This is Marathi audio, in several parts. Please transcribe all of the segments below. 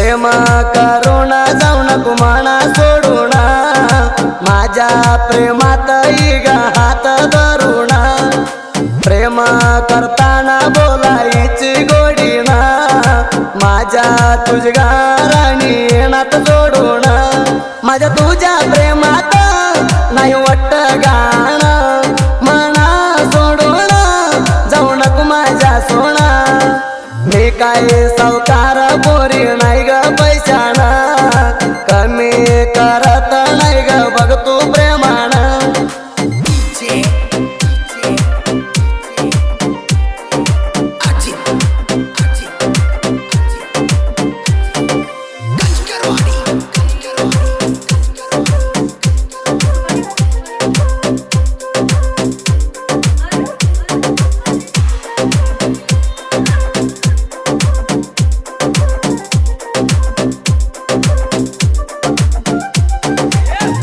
प्रेम करून जाऊ नको मना सोडून माझ्या प्रेमात ग हात धरून प्रेम करताना बोलायची गोडीना माझ्या तुझ्या राणी नात जोडून माझ्या तुझ्या प्रेमात नाही वाटत गाणं मना सोडून जाऊ नको माझ्या सोना मी काय सावकार पोरी नाही ग पैशाना कमी करत नाही ग बघ तू प्रेमान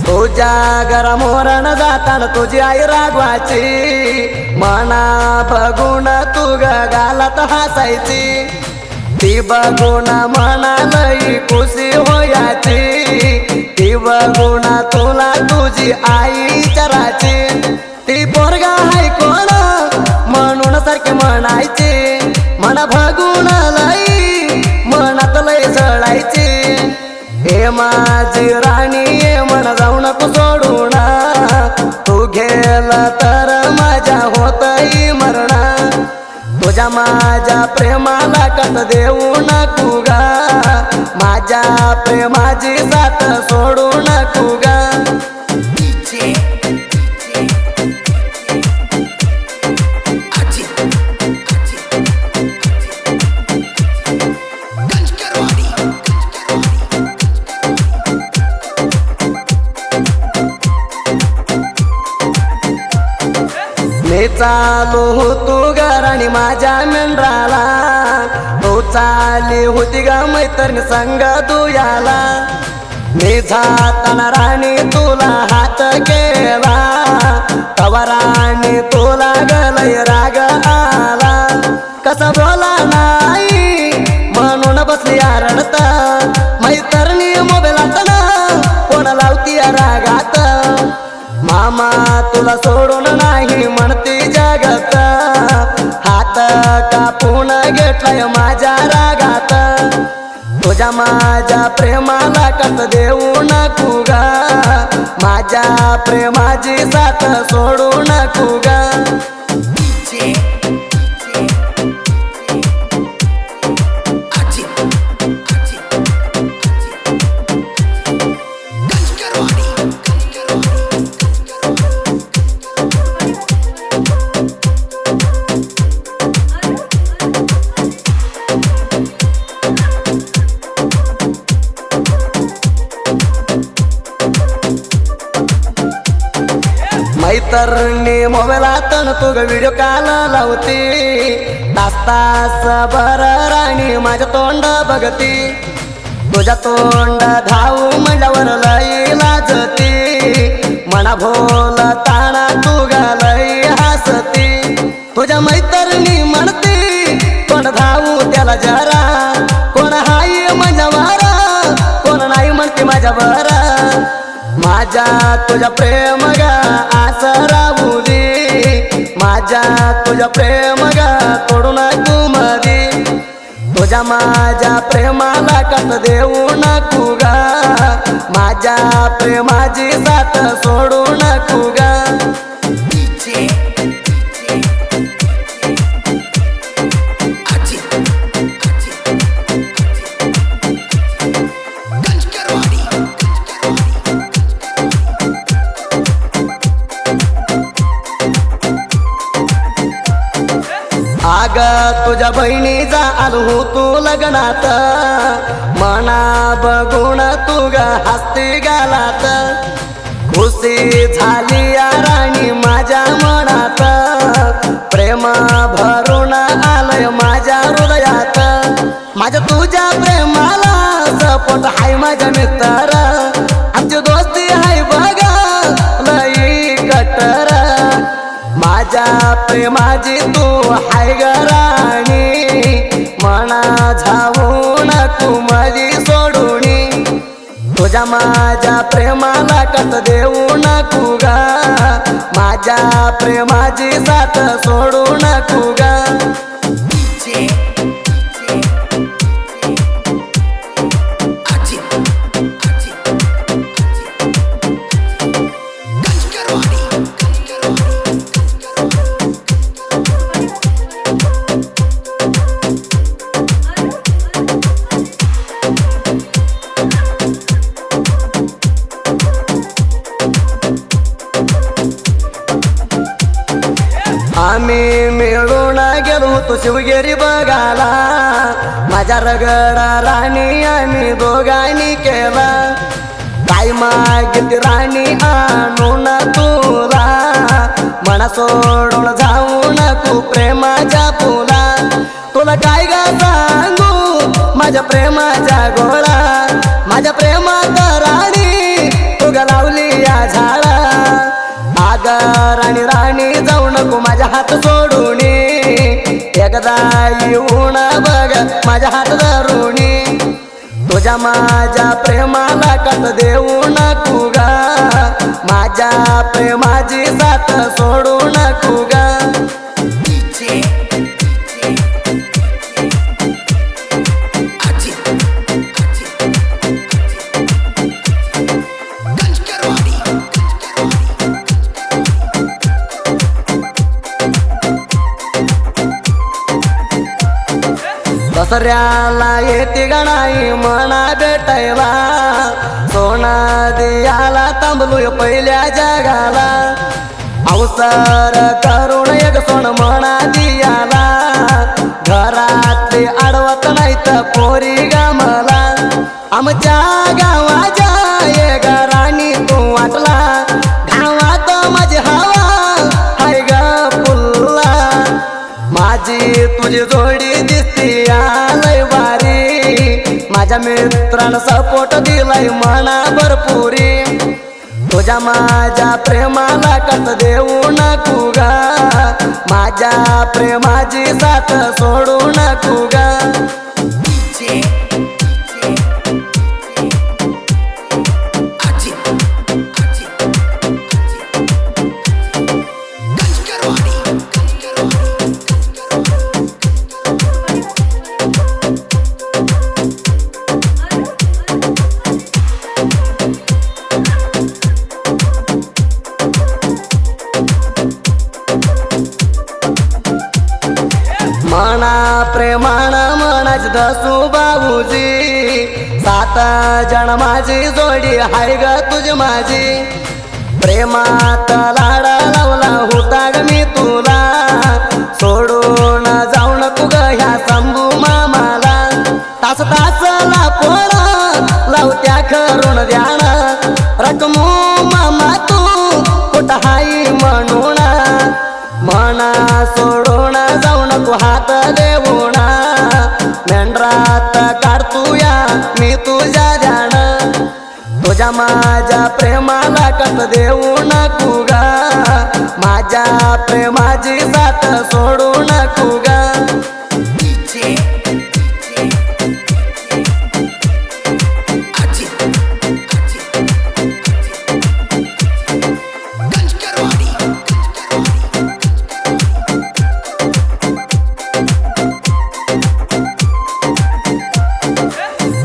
तुझ्या घरा मोरण जाताना तुझी आई रागवायची मना बघून तू गालात हसायची ती बघून मना लई खुशी होयाची ती बघून तुला तुझी आई विचारायची ती पोरगा हाय कोण म्हणून सारखे म्हणायची मना बघून लई मनात लई जळायची हे माझी राणी मन जाऊ नको सोडून तू गेला तर माझ्या होतई मरण तुझ्या माझ्या प्रेमाला कट देऊ नको ग माझ्या प्रेमाची साथ सोडू नको ग मी चालू होतो घराणी माझ्या मेंढराला तू चाली होती ग मैत्रीण संग दुयाला मी जाताना राणी तुला हात केला तवा राणी तुला गलय राग आला कसा बोला नाही म्हणून बसली रडत मैत्रिणी मोबाईलात कोण लावती रागात मामा तुला सोडून नाही म्हणती जगत हात कापून घेतलाय माझ्या रागात तुझ्या माझ्या प्रेमाला कट देऊ नको ग माझ्या प्रेमाची साथ सोडू नको ग मैत्रिणी मोबाईलात तू व्हिडिओ कॉल लावती तास तास भर राणी माझ्या तोंड बघती तुझ्या तोंड धावू म्हणल्यावर लई लाजती मना बोलताना तू लई हसती तुझ्या मैत्रिणी म्हणती कोण धावू त्याला जरा कोण हाय माझ्या वारा कोण नाही म्हणते माझ्या बरा माझ्या तुझ्या प्रेम ग आस राहू दे माझ्या तुझ्या प्रेम ग तोडू नको मधी तुझ्या माझ्या प्रेमाला कट देऊ नको ग माझ्या प्रेमाची साथ सोडू नको ग आग तुझ्या बहिणीचा आलो तू लग्नात मना बघून तू ग हसती गालात खुशी झाली राणी माझ्या मनात प्रेम भरून आलंय माझ्या हृदयात माझ्या तुझ्या प्रेमाला सपोर्ट हाय माझ्या मित्र आमची दोस्ती हाय बघा लई कटर माझ्या प्रेमाची तू हाय ग राणी मना जाऊ नको माझी तुझ्या माझ्या प्रेमाला कत देऊ नको ग माझ्या प्रेमाची साथ सोडू नको ग आम्ही मिळून गेलो होतो शिवगिरी बघायला माझ्या रगडा राणी आम्ही दोघांनी केला काय मागितली राणी आणून तुला मना सोडून जाऊ नको प्रेमाच्या फुला तुला काय ग सांगू माझ्या प्रेमाच्या गोळा माझ्या प्रेमात राणी तुगा लावली या झाडा आग राणी राणी जाऊ नको माझ्या हात सोडून एकदा येऊन बघ माझ्या हात धरून तुझ्या माझ्या प्रेमाला कत देऊ नको ग माझ्या प्रेमाची साथ सोडू नको ग दसऱ्याला येते गणाई मना भेटायला सोना दियाला थांबलोय पहिल्या जगाला अवसर करून एक सोन मना दियाला घरातली अडवत नाही तर पोरी गमला आमच्या गावाच्या एक राणी तू वाटला गावात माझी हवा हाय ग फुलला माझी तुझी जोडी दिसती आलय वारी माझ्या मित्रानं सपोर्ट दिलाय मना भरपुरी तुझ्या माझ्या प्रेमाला कत देऊ नको ग माझ्या प्रेमाची साथ सोडू नको ग मना प्रेमान मनाच दसू बाबूजी 7 जन्माची जोडी हाय ग तुझी माझी प्रेमात लाडा लावला होता ग मी तुला सोडून जाऊ नको ग ह्या शंभू मामाला तास तासला पोळा लावत्या करून ध्यान रकमू मामा तू कुठं हाय म्हणून मना सोडून जाऊ नको हात देऊन मेंढरात काढतूया मी तुझ्या ध्यान तुझ्या माझ्या प्रेमाला कत देऊ नको ग माझ्या प्रेमाची साथ सोडू नको ग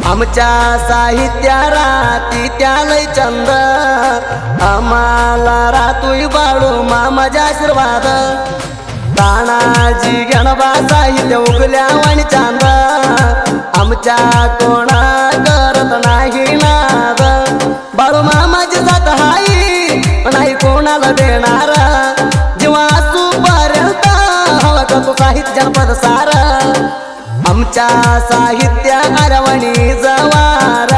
आमच्या साहित्या राती त्यालय चंद आम्हाला रातूय बाळू मामाच्या आशीर्वाद तानाजी गणबा साहित्य उगल्या वाणी चांद आमच्या कोणा करत नाही नाद बाळू मामाची जात हाई नाही कोणाला देणार जेव्हा पर्यंत हवा करतो साहित्य जनपद सार आमच्या साहित्य अरवणी जवार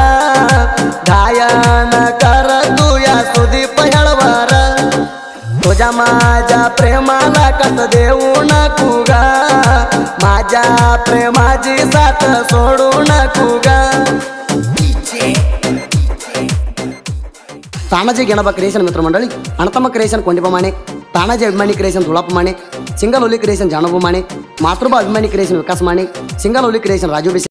गायन कर तुया सुदीप हेळवर तुझ्या माझ्या प्रेमाला कत देऊ नको ग माझ्या प्रेमाची साथ सोडू नको ग तानाजी गणबा क्रिएशन मित्रमंडळी अणतम क्रिएशन कोंडिपमाने तानाजी अभिमानी क्रिएशन धुळापमाने सिंगल ओली क्रिएशन जानोबमाने मातृभा अभिमानी क्रिएशन विकास माने सिंगल ओली क्रिएशन राजू